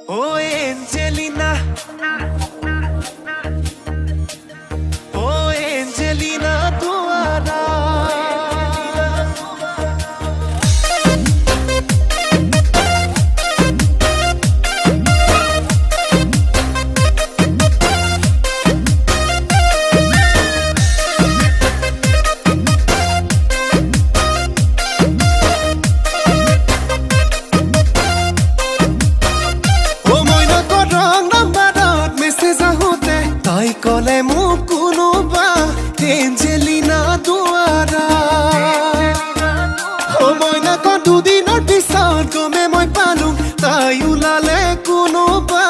Oh Angelina, oh Angelina, तुम्हारा তাই কলে মোক কোনোবা এঞ্জেলিনা দুৱাৰা সময় নাক দুদিনৰ পিছত গমে মই পালো তাই ওলালে কোনোবা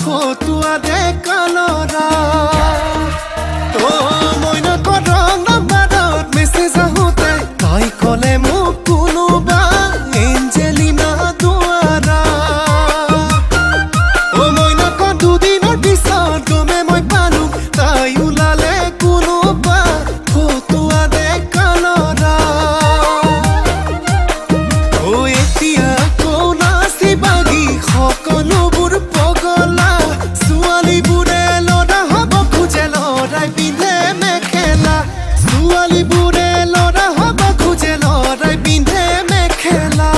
ফটোৱা দেখালৰা মই নাক ৰং নাম্বাৰত মেছেজ আহোঁতে তাই কলে মোক কোনোবা এঞ্জেলিনা দুৱাৰা মই নাক দুদিনৰ পিছত গমে মই পালো তাই ওলালে কোনোবা ফটোৱা দেখালৰা এতিয়া কোনাচি বাগি সকলোবোৰ পগলা ছোৱালীবোৰে লৰা হ'ব খোজে লৰাই পিন্ধে মেখেলা ছোৱালীবোৰে লৰা হ'ব খোজে লৰাই পিন্ধে মেখেলা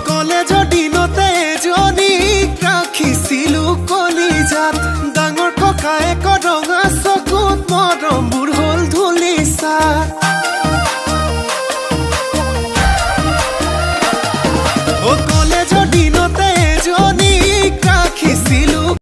কলেজৰ দিনতে এজনীক ৰাখিছিলো কলিজাত ডাঙৰ ককায়েকৰ ৰঙা চকুত মৰমবোৰ হ'ল ধূলিচা কলেজৰ